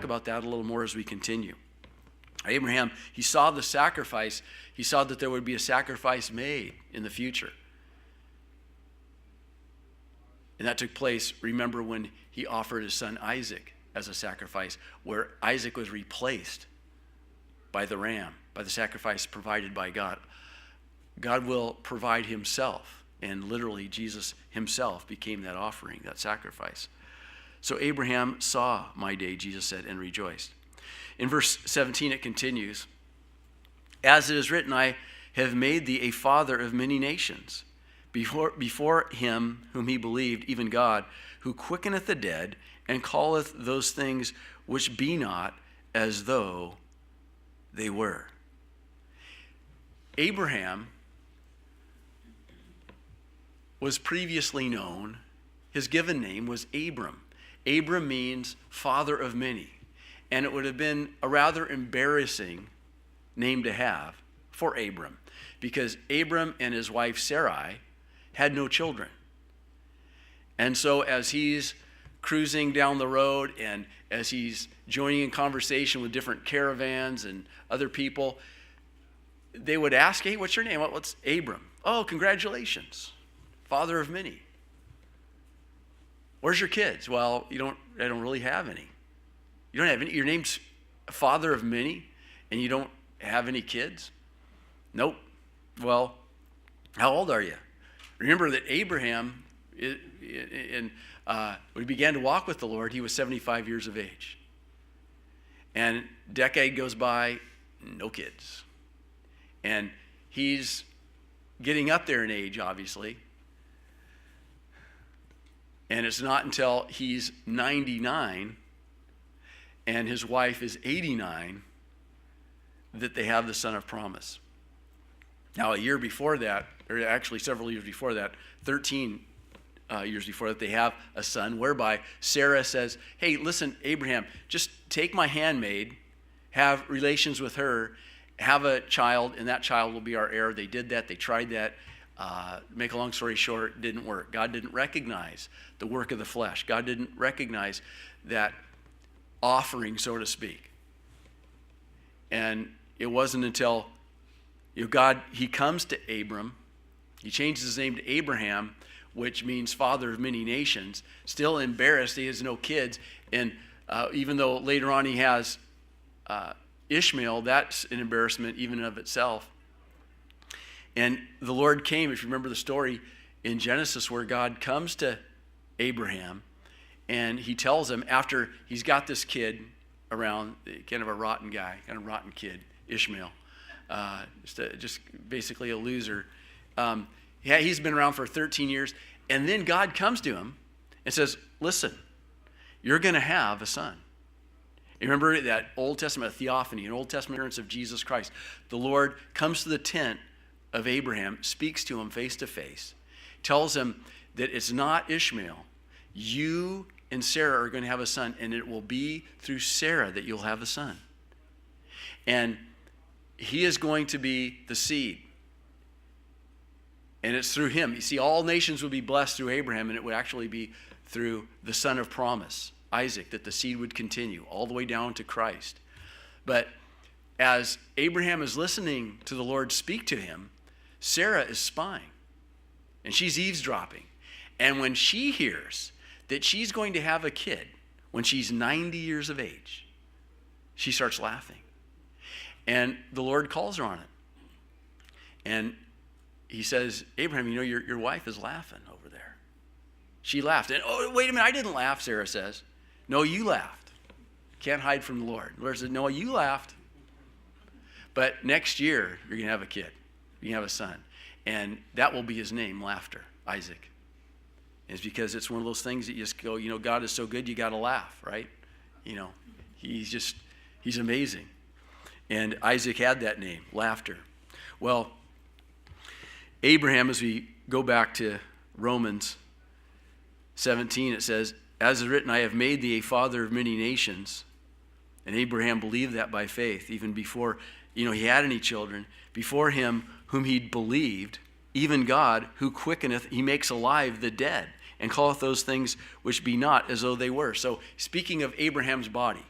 talk about that a little more as we continue. Abraham, he saw the sacrifice. He saw that there would be a sacrifice made in the future. And that took place, remember, when he offered his son Isaac as a sacrifice, where Isaac was replaced by the ram, by the sacrifice provided by God. God will provide himself, and literally Jesus himself became that offering, that sacrifice. So Abraham saw my day, Jesus said, and rejoiced. In verse 17 it continues, as it is written, I have made thee a father of many nations, before him whom he believed, even God, who quickeneth the dead, and calleth those things which be not as though they were. Abraham was previously known, his given name was Abram. Abram means father of many. And it would have been a rather embarrassing name to have for Abram, because Abram and his wife Sarai had no children. And so as he's cruising down the road and as he's joining in conversation with different caravans and other people, they would ask, hey, what's your name? What's Abram? Oh, congratulations, father of many. Where's your kids? Well, I don't really have any. You don't have any? Your name's father of many and you don't have any kids? Nope. Well, how old are you? Remember that Abraham, when he began to walk with the Lord, he was 75 years of age. And a decade goes by, no kids. And he's getting up there in age, obviously. And it's not until he's 99 and his wife is 89 that they have the son of promise. Now, a year before that, or actually several years before that, 13 years before that, they have a son, whereby Sarah says, hey, listen, Abraham, just take my handmaid, have relations with her, have a child, and that child will be our heir. They did that. They tried that. Make a long story short, didn't work. God didn't recognize the work of the flesh. God didn't recognize that offering, so to speak. And it wasn't until God, he comes to Abram, he changes his name to Abraham, which means father of many nations, still embarrassed, he has no kids, and even though later on he has Ishmael, that's an embarrassment even of itself. And the Lord came, if you remember the story in Genesis, where God comes to Abraham and he tells him, after he's got this kid around, kind of a rotten guy, kind of rotten kid, Ishmael, just basically a loser. He's been around for 13 years. And then God comes to him and says, listen, you're going to have a son. You remember that Old Testament theophany, an Old Testament appearance of Jesus Christ. The Lord comes to the tent of Abraham, speaks to him face to face, tells him that it's not Ishmael. You and Sarah are going to have a son, and it will be through Sarah that you'll have a son. And he is going to be the seed. And it's through him. You see, all nations will be blessed through Abraham, and it would actually be through the son of promise, Isaac, that the seed would continue all the way down to Christ. But as Abraham is listening to the Lord speak to him, Sarah is spying, and she's eavesdropping. And when she hears that she's going to have a kid when she's 90 years of age, she starts laughing. And the Lord calls her on it. And he says, Abraham, you know, your wife is laughing over there. She laughed. And, oh, wait a minute, I didn't laugh, Sarah says. No, you laughed. Can't hide from the Lord. The Lord said, no, you laughed. But next year, you're going to have a kid. You're going to have a son. And that will be his name, Laughter, Isaac. And it's because it's one of those things that you just go, you know, God is so good, you got to laugh, right? You know, he's amazing. And Isaac had that name, Laughter. Well, Abraham, as we go back to Romans 17, it says, as is written, I have made thee a father of many nations. And Abraham believed that by faith, even before, he had any children. Before him whom he'd believed, even God, who quickeneth, he makes alive the dead, and calleth those things which be not as though they were. So speaking of Abraham's body,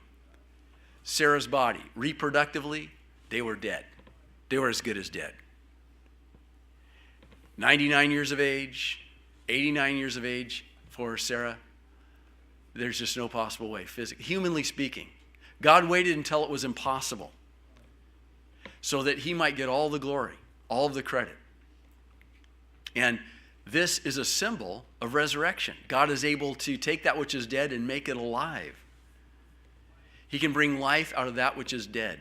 Sarah's body, reproductively, they were dead. They were as good as dead. 99 years of age, 89 years of age for Sarah. There's just no possible way, humanly speaking. God waited until it was impossible so that he might get all the glory, all of the credit. And this is a symbol of resurrection. God is able to take that which is dead and make it alive. He can bring life out of that which is dead.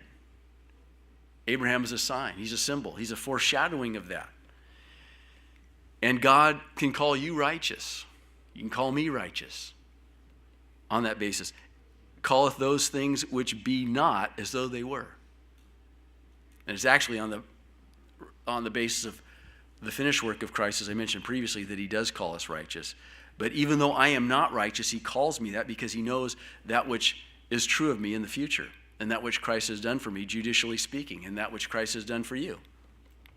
Abraham is a sign. He's a symbol. He's a foreshadowing of that. And God can call you righteous. You can call me righteous on that basis. Calleth those things which be not as though they were. And it's actually on the basis of the finished work of Christ, as I mentioned previously, that he does call us righteous. But even though I am not righteous, he calls me that because he knows that which is true of me in the future, and that which Christ has done for me, judicially speaking, and that which Christ has done for you.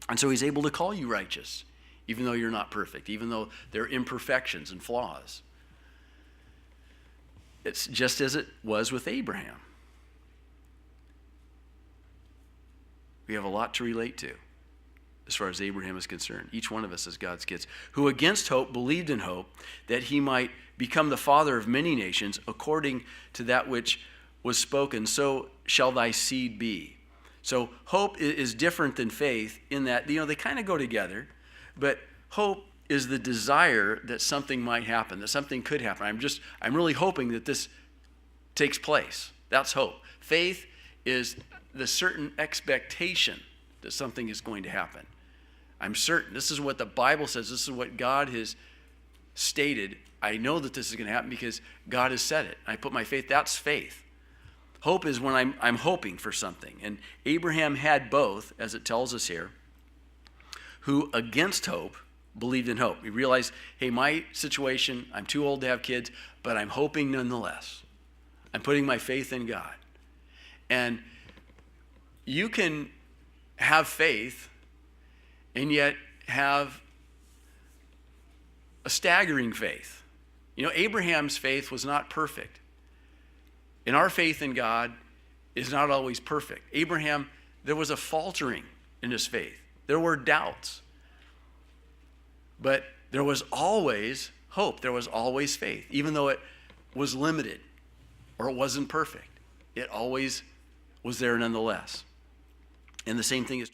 And so he's able to call you righteous, even though you're not perfect, even though there are imperfections and flaws. It's just as it was with Abraham. We have a lot to relate to as far as Abraham is concerned. Each one of us as God's kids, who against hope believed in hope that he might become the father of many nations, according to that which was spoken, so shall thy seed be. So hope is different than faith in that, they kind of go together, but hope is the desire that something might happen, that something could happen. I'm really hoping that this takes place. That's hope. Faith is the certain expectation that something is going to happen. I'm certain. This is what the Bible says. This is what God has stated. I know that this is going to happen because God has said it. I put my faith. That's faith. Hope is when I'm hoping for something. And Abraham had both, as it tells us here, who against hope believed in hope. He realized, hey, my situation, I'm too old to have kids, but I'm hoping nonetheless. I'm putting my faith in God. And you can have faith and yet have a staggering faith. Abraham's faith was not perfect. And our faith in God is not always perfect. Abraham, there was a faltering in his faith. There were doubts. But there was always hope. There was always faith. Even though it was limited or it wasn't perfect, it always was there nonetheless. And the same thing is